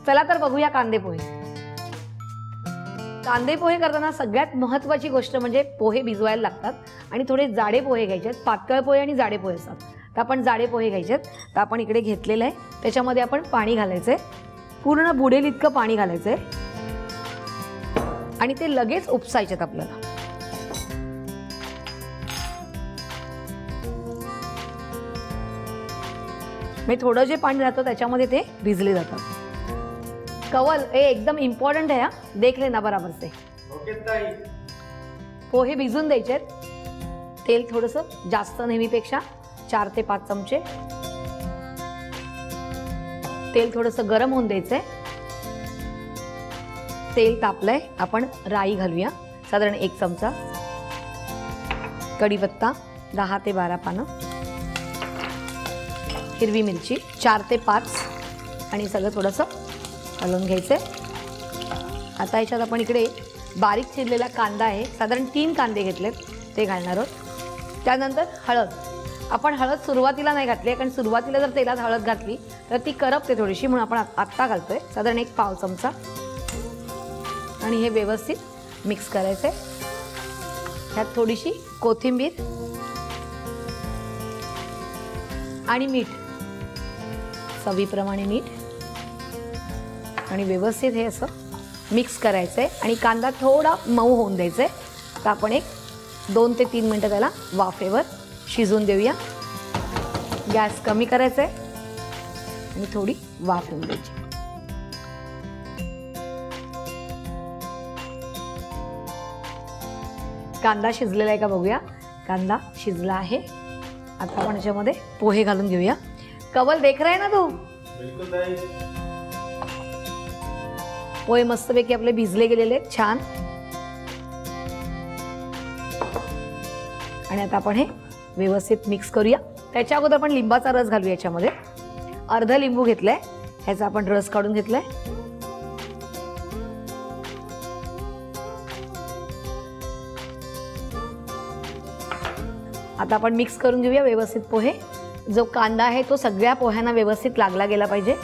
चला तर बघूया कांदे पोहे. कांदे पोहे करताना सगळ्यात महत्त्वाची गोष्ट म्हणजे पोहे भिजवायला लागतात आणि थोडे जाडे पोहे घ्यायचे आहेत. पातळ पोहे आणि जाडे पोहे असतात. तर आपण जाडे पोहे घ्यायचे आहेत. तर आपण इकडे घेतलेलं आहे. त्याच्यामध्ये आपण पाणी घालायचं आहे. पूर्ण बुडेल इतकं पाणी घालायचं आहे आणि ते लगेच उपसायचे आहेत आपल्याला. मी थोडं जे पाणी राहतं त्याच्यामध्ये ते भिजले जातात. कवल हे एकदम इम्पॉर्टंट आहे. देख लेना बराबर से. ओके ताई. पोहे भिजून द्यायचे आहेत. तेल थोडंसं जास्त नेहमीपेक्षा 4 ते 5 चमचे. तेल थोडंसं गरम होऊन द्यायचंय. तेल तापलंय. आपण राई घालूया साधारण 1 चमचा. कढीपत्ता 10 ते 12 पानं. हिरवी मिरची 4 ते 5 आणि सगळं थोडंसं हलवून घ्यायचंय. आता याच्यात आपण इकडे बारीक चिरलेला कांदा आहे. साधारण 3 कांदे घेतलेत ते घालणार आहोत. त्यानंतर हळद. आपण हळद सुरुवातीला नाही घातली कारण सुरुवातीला जर तेलात हळद घातली तर ती करपते थोडीशी, म्हणून आपण आत्ता घालतोय साधारण 1 पाव चमचा. आणि हे व्यवस्थित मिक्स करायचंय. ह्यात थोडीशी कोथिंबीर आणि मीठ, चवीप्रमाणे मीठ, आणि व्यवस्थित हे असं मिक्स करायचंय. आणि कांदा थोडा मऊ होऊन द्यायचा आहे. तर आपण 2 ते 3 मिनटं त्याला वाफेवर शिजवून देऊया. गॅस कमी करायचा आहे आणि थोडी वाफ होऊन द्यायची. कांदा शिजलेला आहे का बघूया. कांदा शिजला आहे. आता आपण याच्यामध्ये पोहे घालून घेऊया. कवल देख रहा है ना तू. बिलकुल ताई. पोहे मस्तपैकी आपले भिजले गेलेले आहेत छान. आणि आता आपण हे व्यवस्थित मिक्स करूया. त्याच्या अगोदर आपण लिंबाचा रस घालूया याच्यामध्ये. अर्ध लिंबू घेतलाय. ह्याचा आपण रस काढून घेतलाय. आता आपण मिक्स करून घेऊया व्यवस्थित पोहे. जो कांदा आहे तो सगळ्या पोह्यांना व्यवस्थित लागला गेला पाहिजे.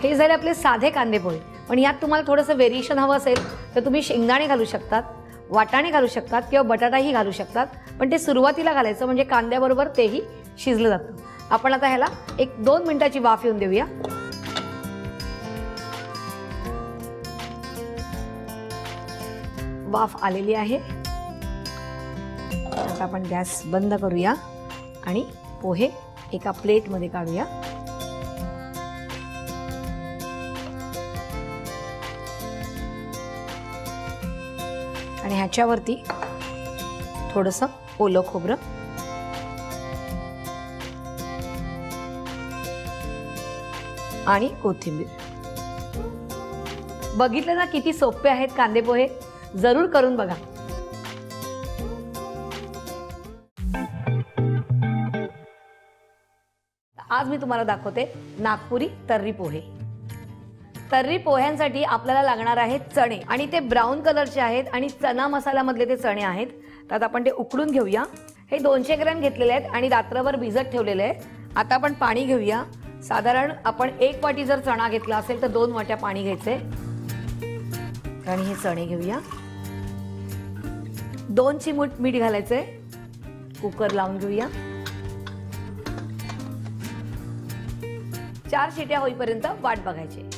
हे झाले आपले साधे कांदे पोहे. पण यात तुम्हाला थोडंसं व्हेरिएशन हवं असेल तर तुम्ही शेंगदाणे घालू शकतात, वाटाणे घालू शकतात किंवा बटाटाही घालू शकतात. पण ते सुरुवातीला घालायचं म्हणजे कांद्याबरोबर तेही शिजलं जातं. आपण आता ह्याला 1-2 मिनिटाची वाफ येऊन देऊया. वाफ आलेली आहे. आता आपण गॅस बंद करूया आणि पोहे एका प्लेटमध्ये काढूया. आणि ह्याच्यावरती थोडंसं ओलं खोबरं आणि कोथिंबीर. बघितलं ना किती सोपे आहेत कांदे पोहे. जरूर करून बघा. आज मी तुम्हाला दाखवते नागपुरी तर्री पोहे. तर्री पोह्यांसाठी आपल्याला लागणार आहेत चणे आणि ते ब्राऊन कलरचे आहेत आणि चना मसाल्यामधले ते चणे आहेत. तर आपण ते उकडून घेऊया. हे 200 ग्रॅम घेतलेले आहेत आणि रात्रभर भिजत ठेवलेले आहेत. आता आपण पाणी घेऊया. साधारण आपण 1 वाटी जर चणा घेतला असेल तर 2 वाट्या पाणी घ्यायचे. आणि हे चणे घेऊया. 2 चिमूट मीठ घालायचे. कुकर लावून घेऊया. 4 शिट्या होईपर्यंत वाट बघायची.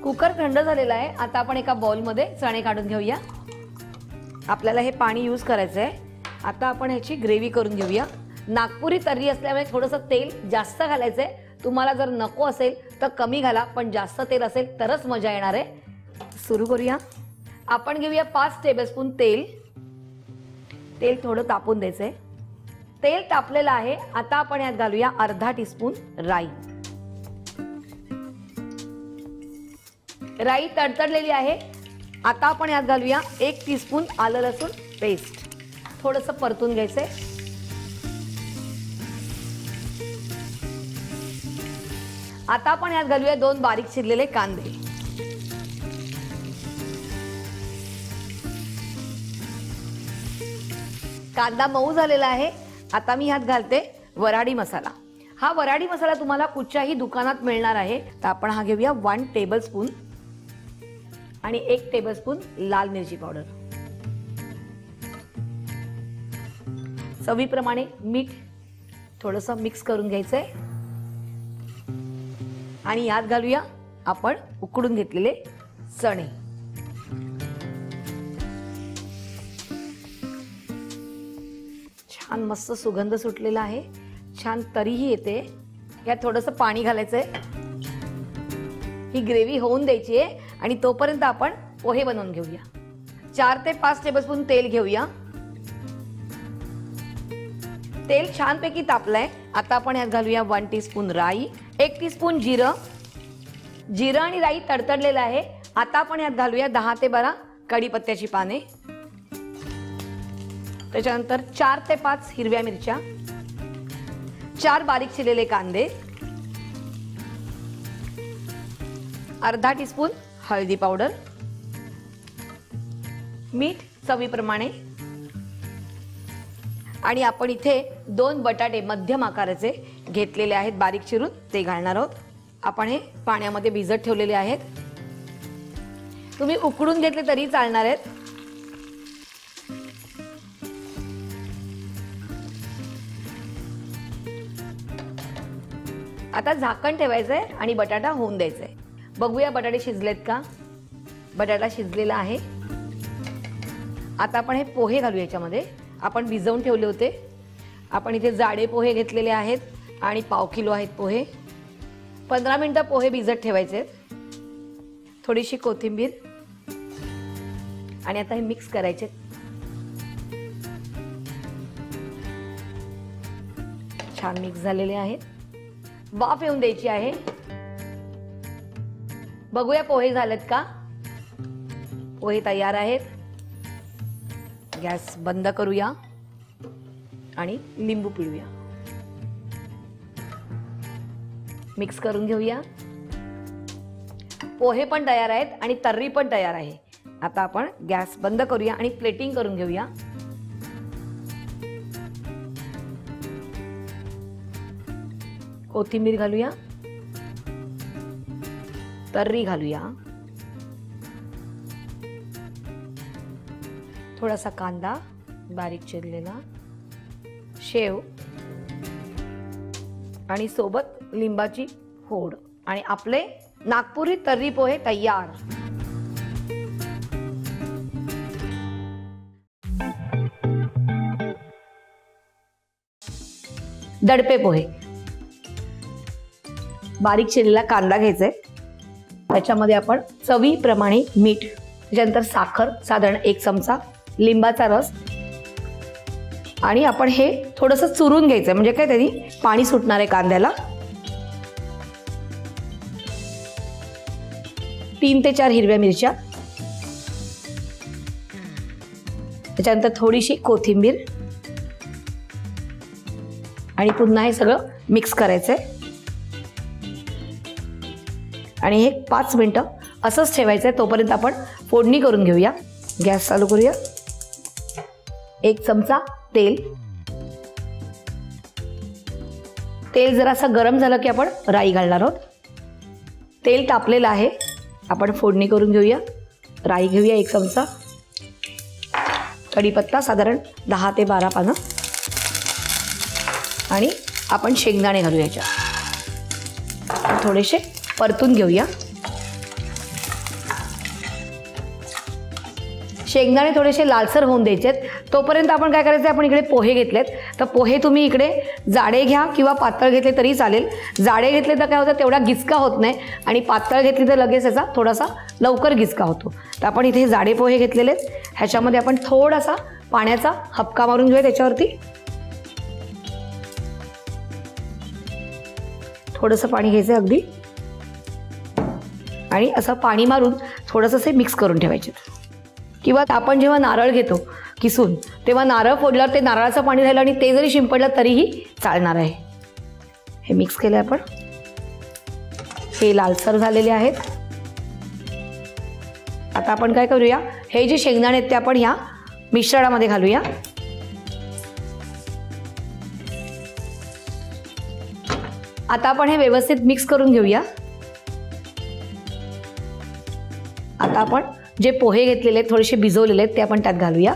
कुकर थंड झालेला आहे. आता आपण एका बाउलमध्ये चणे काढून घेऊया. आपल्याला हे पाणी यूज करायचं आहे. आता आपण ह्याची ग्रेव्ही करून घेऊया. नागपुरी तर्री असल्यामुळे थोडंसं तेल जास्त घालायचं आहे. तुम्हाला जर नको असेल तर कमी घाला, पण जास्त तेल असेल तरच मजा येणार आहे. सुरू करूया. आपण घेऊया 5 टेबलस्पून तेल. तेल थोडं तापून द्यायचं आहे. तेल तापलेलं आहे. आता आपण यात घालूया अर्धा टीस्पून राई. राई तडतडलेली आहे. आता आपण यात घालूया 1 टीस्पून आलं लसूण पेस्ट. थोडंसं परतून घ्यायचंय. आता आपण यात घालूया 2 बारीक चिरलेले कांदे. कांदा मऊ झालेला आहे. आता मी ह्यात घालते वराडी मसाला. हा वराडी मसाला तुम्हाला कुठच्याही दुकानात मिळणार आहे. तर आपण हा घेऊया 1 टेबलस्पून आणि 1 टेबलस्पून लाल मिरची पावडर. चवीप्रमाणे मीठ थोडंसं मिक्स करून घ्यायचंय आणि यात घालूया आपण उकडून घेतलेले चणे. छान मस्त सुगंध सुटलेला आहे. छान तरीही येते. यात थोडंसं पाणी घालायचंय. ही ग्रेव्ही होऊन द्यायची आहे आणि तोपर्यंत आपण पोहे बनवून घेऊया. 4 ते 5 टेबलस्पून तेल घेऊया. तेल छानपैकी तापलंय. आता आपण यात घालूया 1 टीस्पून राई, 1 टीस्पून जिरं. जिरं आणि राई तडतडलेलं आहे. आता आपण यात घालूया 10 ते 12 कढीपत्त्याची पाने. त्याच्यानंतर 4 ते 5 हिरव्या मिरच्या, 4 बारीक चिरलेले कांदे, अर्धा टीस्पून हळदी पावडर, मीठ चवीप्रमाणे आणि आपण इथे 2 बटाटे मध्यम आकाराचे घेतलेले आहेत बारीक चिरून, ते घालणार आहोत. आपण हे पाण्यामध्ये भिजत ठेवलेले आहेत. तुम्ही उकडून घेतले तरी चालणार आहेत. आता झाकण ठेवायचंय आणि बटाटा होऊन द्यायचंय. बघूया बटाटे शिजलेत का. बटाटा शिजलेला आहे. आता आपण हे पोहे घालू याच्यामध्ये. आपण भिजवून ठेवले होते. आपण इथे जाडे पोहे घेतलेले आहेत आणि पाव किलो आहेत पोहे. 15 मिनिटं पोहे भिजत ठेवायचे. थोडीशी कोथिंबीर आणि आता हे मिक्स करायचे. छान मिक्स झालेले आहेत. वाफ येऊन द्यायची आहे. बघूया पोहे झालेत का. पोहे तयार आहेत. गॅस बंद करूया आणि लिंबू पिळूया. मिक्स करून घेऊया. पोहे पण तयार आहेत आणि तर्री पण तयार आहे. आता आपण गॅस बंद करूया आणि प्लेटिंग करून घेऊया. कोथिंबीर घालूया, तर्री घालूया, थोडासा कांदा बारीक चिरलेला, शेव आणि सोबत लिंबाची फोड आणि आपले नागपुरी तर्री पोहे तयार. दडपे पोहे. बारीक चिरलेला कांदा घ्यायचा आहे. त्याच्यामध्ये आपण चवीप्रमाणे मीठ, त्याच्यानंतर साखर साधारण 1 चमचा, लिंबाचा रस आणि आपण हे थोडंसं चुरून घ्यायचं. म्हणजे काय, त्यांनी पाणी सुटणार आहे कांद्याला. 3 ते 4 हिरव्या मिरच्या, त्याच्यानंतर थोडीशी कोथिंबीर आणि पुन्हा हे सगळं मिक्स करायचंय आणि हे 5 मिनिटं असंच ठेवायचंय. तोपर्यंत आपण फोडणी करून घेऊया. गॅस चालू करूया. 1 चमचा तेल. तेल जरासं गरम झालं की आपण राई घालणार आहोत. तेल तापलेलं आहे. आपण फोडणी करून घेऊया. राई घेऊया 1 चमचा, कढीपत्ता साधारण 10 ते 12 पानं आणि आपण शेंगदाणे घालूया याच्यात. थोडेसे परतून घेऊया. शेंगदाणे थोडेसे लालसर होऊन द्यायचे. तोपर्यंत आपण काय करायचं, आपण इकडे पोहे घेतलेत. तर पोहे तुम्ही इकडे जाडे घ्या किंवा पातळ घेतले तरी चालेल. जाडे घेतले तर काय होतं, तेवढा गिचका होत नाही आणि पातळ घेतली तर लगेच याचा थोडासा लवकर गिचका होतो. तर आपण इथे जाडे पोहे घेतलेले आहेत. ह्याच्यामध्ये आपण थोडासा पाण्याचा हपका मारून घेऊया. त्याच्यावरती थोडंसं पाणी घ्यायचं अगदी आणि असं पाणी मारून थोडंसं असे मिक्स करून ठेवायचे. किंवा आपण जेव्हा नारळ घेतो किसून, तेव्हा नारळ फोडल्यावर ते नारळाचं पाणी राहिलं आणि ते जरी शिंपडलं तरीही चालणार आहे. हे मिक्स केलं आपण. हे लालसर झालेले आहेत. आता आपण काय करूया, हे जे शेंगदाणे आहेत ते आपण ह्या मिश्रणामध्ये घालूया. आता आपण हे व्यवस्थित मिक्स करून घेऊया. आता आपण जे पोहे घेतलेले आहेत, थोडेसे भिजवलेले आहेत, ते आपण त्यात घालूया.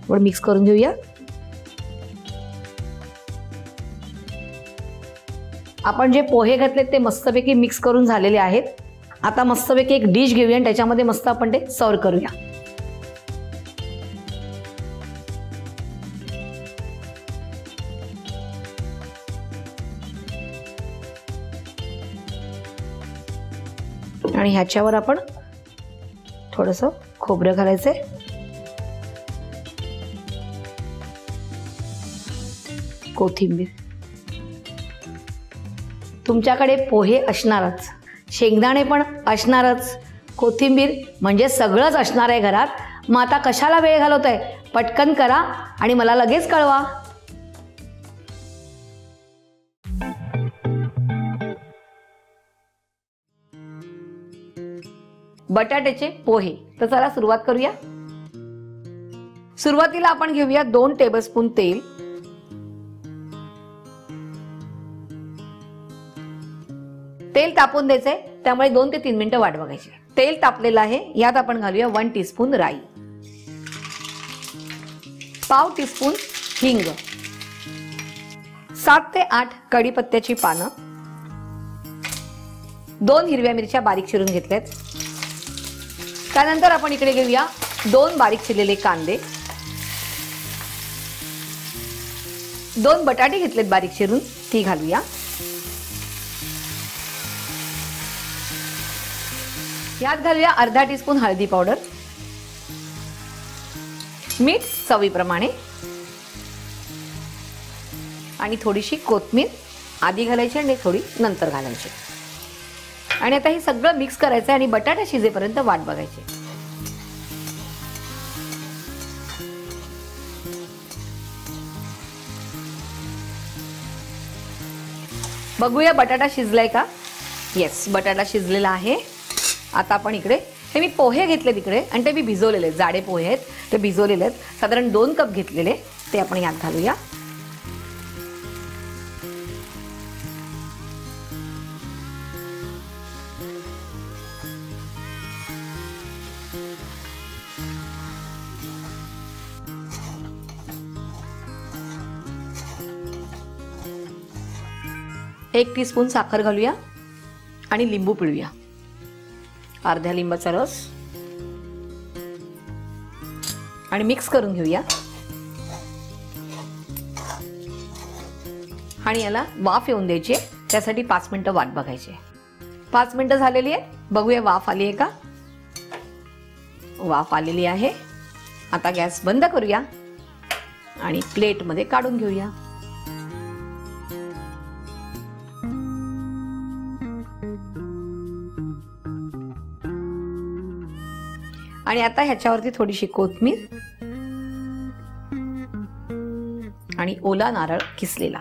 थोडं मिक्स करून घेऊया. आपण जे पोहे घातलेत ते मस्तपैकी मिक्स करून झालेले आहेत. आता मस्तपैकी एक डिश घेऊया आणि त्याच्यामध्ये मस्त आपण ते सर्व करूया. आणि ह्याच्यावर आपण थोडंसं खोबरं घालायचंय. कोथिंबीर. तुमच्याकडे पोहे असणारच, शेंगदाणे पण असणारच, कोथिंबीर म्हणजे सगळंच असणार आहे घरात. मग आता कशाला वेळ घालवताय? पटकन करा आणि मला लगेच कळवा. बटाट्याचे पोहे. तर चला सुरुवात करूया. सुरुवातीला आपण घेऊया 2 टेबलस्पून तेल. तेल तापून द्यायचंय, त्यामुळे 2 ते 3 मिनिटं वाट बघायची. तेल तापलेलं आहे. यात आपण घालूया 1 टीस्पून राई, पाव टीस्पून हिंग, 7 ते 8 कढीपत्त्याची पानं, 2 हिरव्या मिरच्या बारीक चिरून घेतल्यात. त्यानंतर आपण इकडे घेऊया 2 बारीक चिरलेले कांदे, 2 बटाटे घेतलेत बारीक चिरून, ती घालूया. यात घालूया अर्धा टीस्पून हळदी पावडर, मीठ चवीप्रमाणे आणि थोडीशी कोथिंबीर आधी घालायची आणि थोडी नंतर घालायची. आणि आता हे सगळं मिक्स करायचं आणि बटाटा शिजेपर्यंत वाट बघायची. बघूया बटाटा शिजलाय का? येस, बटाटा शिजलेला आहे. आता आपण इकडे हे मी पोहे घेतले तिकडे आणि ते मी भिजवलेले, जाडे पोहे आहेत, ते भिजवलेले आहेत. साधारण 2 कप घेतलेले, ते आपण यात घालूया. एक टीस्पून साखर घालूया आणि लिंबू पिळूया. अर्ध्या लिंबाचा रस आणि मिक्स करून घेऊया. आणि याला वाफ येऊन द्यायची, त्यासाठी 5 मिनिटं वाट बघायची. 5 मिनिटं झालेली आहे. बघूया वाफ आली आहे का? वाफ आलेली आहे. आता गॅस बंद करूया आणि प्लेटमध्ये काढून घेऊया. आणि आता ह्याच्यावरती थोडीशी कोथिंबीर आणि ओला नारळ किसलेला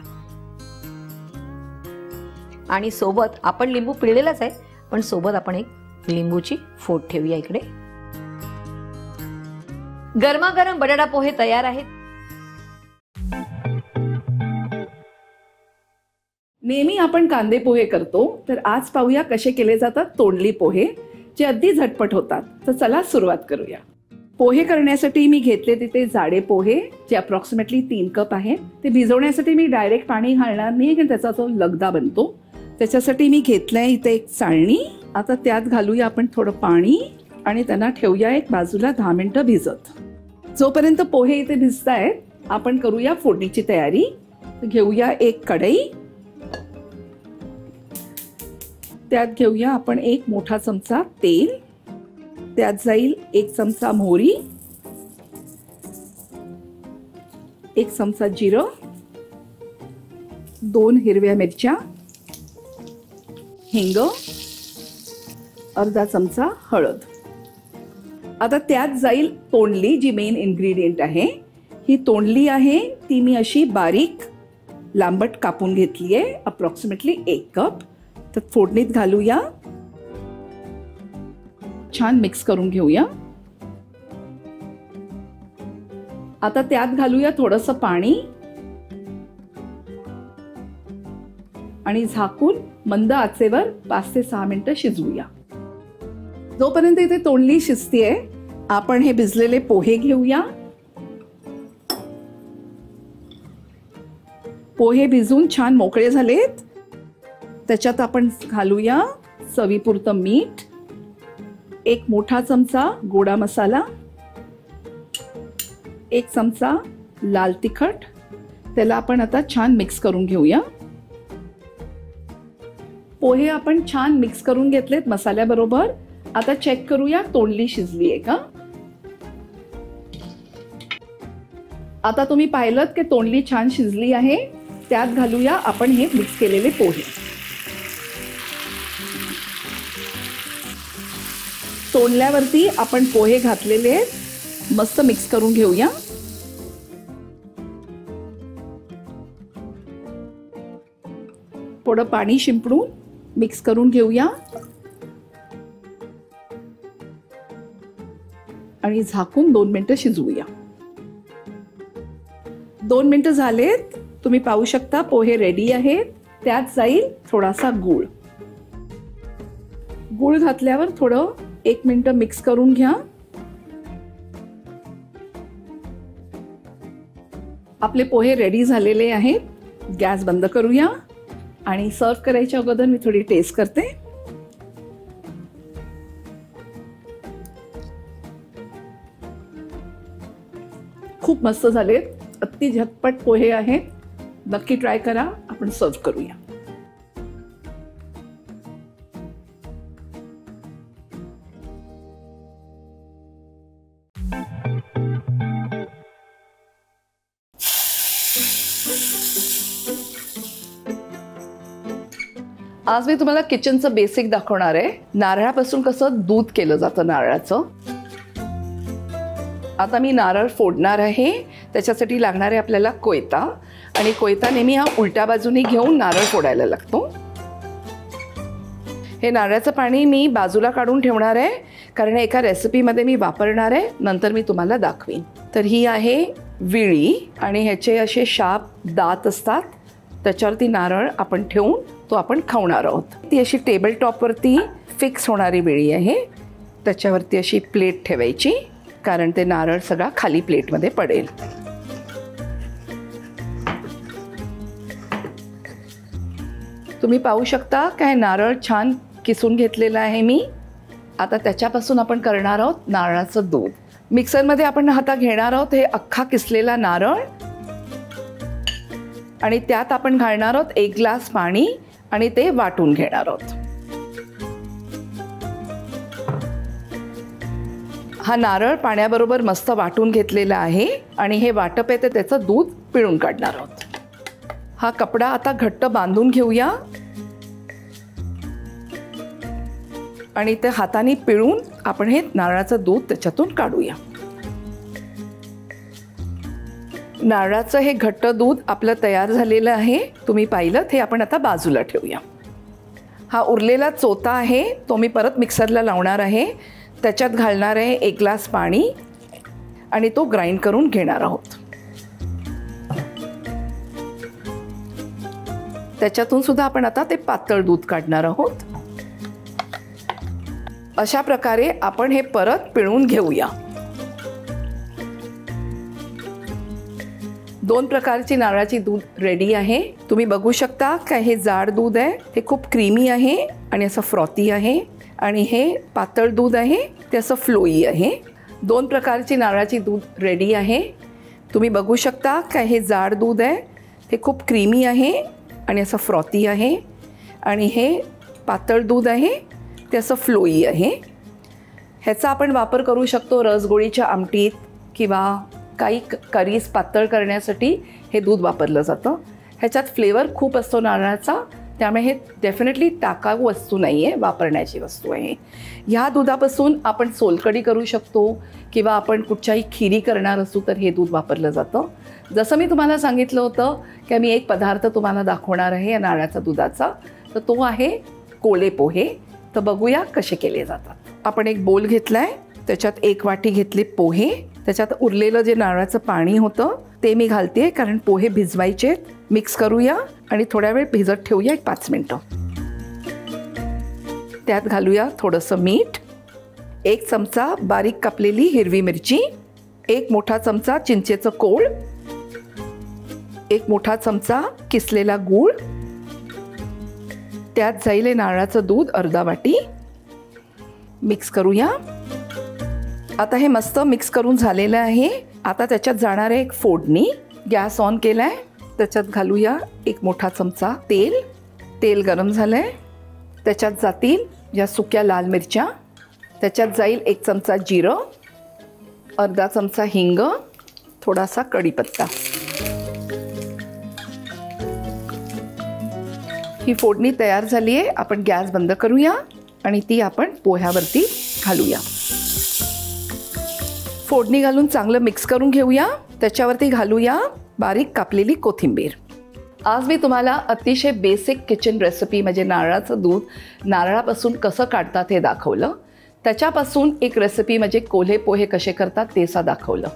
आणि सोबत आपण लिंबू पिळलेलाच आहे, पण सोबत आपण एक लिंबूची फोड ठेवूया इकडे. गरमागरम बटाटा पोहे तयार आहेत. नेहमी आपण कांदे पोहे करतो, तर आज पाहूया कसे केले जातात तोंडली पोहे, जे अगदी झटपट होतात. तर चला सुरुवात करूया. पोहे करण्यासाठी मी घेतले तिथे जाडे पोहे, जे अप्रॉक्सिमेटली 3 कप आहे. ते भिजवण्यासाठी मी डायरेक्ट पाणी घालणार नाही, कारण त्याचा जो लगदा बनतो. त्याच्यासाठी मी घेतलंय इथे एक चाळणी. आता त्यात घालूया आपण थोडं पाणी आणि त्यांना ठेवूया एक बाजूला 10 मिनिटं भिजत. जोपर्यंत पोहे इथे भिजतायत, आपण करूया फोडणीची तयारी. घेऊया एक कढई. त्यात घेऊया आपण 1 मोठा चमचा तेल. त्यात जाईल 1 चमचा मोहरी, 1 चमचा जिरं, 2 हिरव्या मिरच्या, हिंग, अर्धा चमचा हळद. आता त्यात जाईल तोंडली, जी मेन इन्ग्रेडियंट आहे. ही तोंडली आहे, ती मी अशी बारीक लांबट कापून घेतली आहे, अप्रॉक्सिमेटली 1 कप. तर फोडणीत घालूया. छान मिक्स करून घेऊया. आता त्यात घालूया थोडंसं पाणी आणि झाकून मंद आचेवर 5 ते 6 मिनिटं शिजवूया. जोपर्यंत इथे तोंडली शिजतीये, आपण हे भिजलेले पोहे घेऊया. पोहे भिजून छान मोकळे झालेत. त्याच्यात आपण घालूया चवीपुरतं मीठ, 1 मोठा चमचा गोडा मसाला, 1 चमचा लाल तिखट. त्याला आपण आता छान मिक्स करून घेऊया. पोहे आपण छान मिक्स करून घेतलेत मसाल्याबरोबर. आता चेक करूया तोंडली शिजली आहे का. आता तुम्ही पाहिलं की तोंडली छान शिजली आहे. त्यात घालूया आपण हे मिक्स केलेले पोहे. तोंडल्यावरती आपण पोहे घातलेले मस्त मिक्स करून घेऊया. थोडं पाणी शिंपडून मिक्स करून घेऊया आणि झाकून 2 मिनिटं शिजवूया. 2 मिनिटं झालेत. तुम्ही पाहू शकता पोहे रेडी आहेत. त्यात जाईल थोडासा गूळ. गूळ घातल्यावर थोडं 1 मिनिटं मिक्स करून घ्या. आपले पोहे रेडी झालेले आहेत. गॅस बंद करूया आणि सर्व करायच्या अगोदर मी थोडी टेस्ट करते. खूप मस्त झालेत. अति झटपट पोहे आहेत. नक्की ट्राय करा. आपण सर्व करूया. आज मी तुम्हाला किचनचं बेसिक दाखवणार आहे. नारळापासून कसं दूध केलं जातं नारळाचं. आता मी नारळ फोडणार आहे. त्याच्यासाठी लागणार आहे आपल्याला कोयता. आणि कोयता नेहमी हा उलट्या बाजूने घेऊन नारळ फोडायला लागतो. हे नारळाचं पाणी मी बाजूला काढून ठेवणार आहे, कारण एका रेसिपीमध्ये मी वापरणार आहे. नंतर मी तुम्हाला दाखवीन. तर ही आहे विळी आणि ह्याचे असे शार्प दात असतात. त्याच्यावरती नारळ आपण ठेवून तो आपण खावणार आहोत. ती अशी टेबल टॉपवरती फिक्स होणारी विळी आहे. त्याच्यावरती अशी प्लेट ठेवायची, कारण ते नारळ सगळा खाली प्लेटमध्ये पडेल. तुम्ही पाहू शकता काय नारळ छान किसून घेतलेला आहे मी. आता त्याच्यापासून आपण करणार आहोत नारळाचं दूध. मिक्सरमध्ये आपण आता घेणार आहोत हे अख्खा किसलेला नारळ आणि त्यात आपण घालणार आहोत 1 ग्लास पाणी आणि ते वाटून घेणार आहोत. हा नारळ पाण्याबरोबर मस्त वाटून घेतलेला आहे आणि हे वाटप आहे ते त्याचं दूध पिळून काढणार आहोत. हा कपडा आता घट्ट बांधून घेऊया आणि ते हाताने पिळून आपण हे नारळाचं दूध त्याच्यातून काढूया. नारळाचं हे घट्ट दूध आपलं तयार झालेलं आहे. तुम्ही पाहिलं हे आपण आता बाजूला ठेवूया. हा उरलेला चोथा आहे तो मी परत मिक्सरला लावणार आहे. त्याच्यात घालणार आहे 1 ग्लास पाणी आणि तो ग्राइंड करून घेणार आहोत. त्याच्यातून सुद्धा आपण आता ते पातळ दूध काढणार आहोत. अशा प्रकारे आपण हे परत पिळून घेऊया. 2 प्रकारची नारळाची दूध रेडी आहे. तुम्ही बघू शकता काय हे जाड दूध आहे, हे खूप क्रीमी आहे आणि असं फ्रॉथी आहे. आणि हे पातळ दूध आहे ते असं फ्लोई आहे. 2 प्रकारची नारळाची दूध रेडी आहे. तुम्ही बघू शकता काय हे जाड दूध आहे, हे खूप क्रीमी आहे आणि असं फ्रॉथी आहे. आणि हे पातळ दूध आहे ते असं फ्लोई आहे. ह्याचा आपण वापर करू शकतो रसगोळीच्या आमटीत किंवा काही करीज पातळ करण्यासाठी हे दूध वापरलं जातं. ह्याच्यात फ्लेवर खूप असतो नारळाचा, त्यामुळे हे डेफिनेटली टाकाऊ वस्तू नाही आहे, वापरण्याची वस्तू आहे. ह्या दुधापासून आपण सोलकढी करू शकतो किंवा आपण कुठच्याही खिरी करणार असू तर हे दूध वापरलं जातं. जसं मी तुम्हाला सांगितलं होतं की मी एक पदार्थ तुम्हाला दाखवणार आहे या नारळाच्या दुधाचा, तर तो आहे कोळे पोहे. तर बघूया कसे केले जातात. आपण एक बोल घेतला आहे, त्याच्यात 1 वाटी घेतले पोहे, त्याच्यात उरलेलं जे नारळाचं पाणी होतं ते मी घालते कारण पोहे भिजवायचे. मिक्स करूया आणि थोड्या वेळ भिजत ठेवूया, 5 मिनटं. त्यात घालूया थोडंसं मीठ, 1 चमचा बारीक कापलेली हिरवी मिरची, 1 मोठा चमचा चिंचेचं कोळ, 1 मोठा चमचा किसलेला गूळ, त्यात जाईल नारळाचं दूध अर्धा वाटी. मिक्स करूया. आता हे मस्त मिक्स करून झालेलं आहे. आता त्याच्यात जाणार आहे एक फोडणी. गॅस ऑन केला आहे. त्याच्यात घालूया 1 मोठा चमचा तेल. तेल गरम झालं आहे. त्याच्यात जातील या सुक्या लाल मिरच्या, त्याच्यात जाईल 1 चमचा जिरं, अर्धा चमचा हिंग, थोडासा कढीपत्ता. ही फोडणी तयार झाली आहे. आपण गॅस बंद करूया आणि ती आपण पोह्यावरती घालूया. फोडणी घालून चांगलं मिक्स करून घेऊया. त्याच्यावरती घालूया बारीक कापलेली कोथिंबीर. आज मी तुम्हाला अतिशय बेसिक किचन रेसिपी म्हणजे नारळाचं दूध नारळापासून कसं काढतात हे दाखवलं. त्याच्यापासून एक रेसिपी म्हणजे कोल्हे पोहे कसे करतात ते दाखवलं.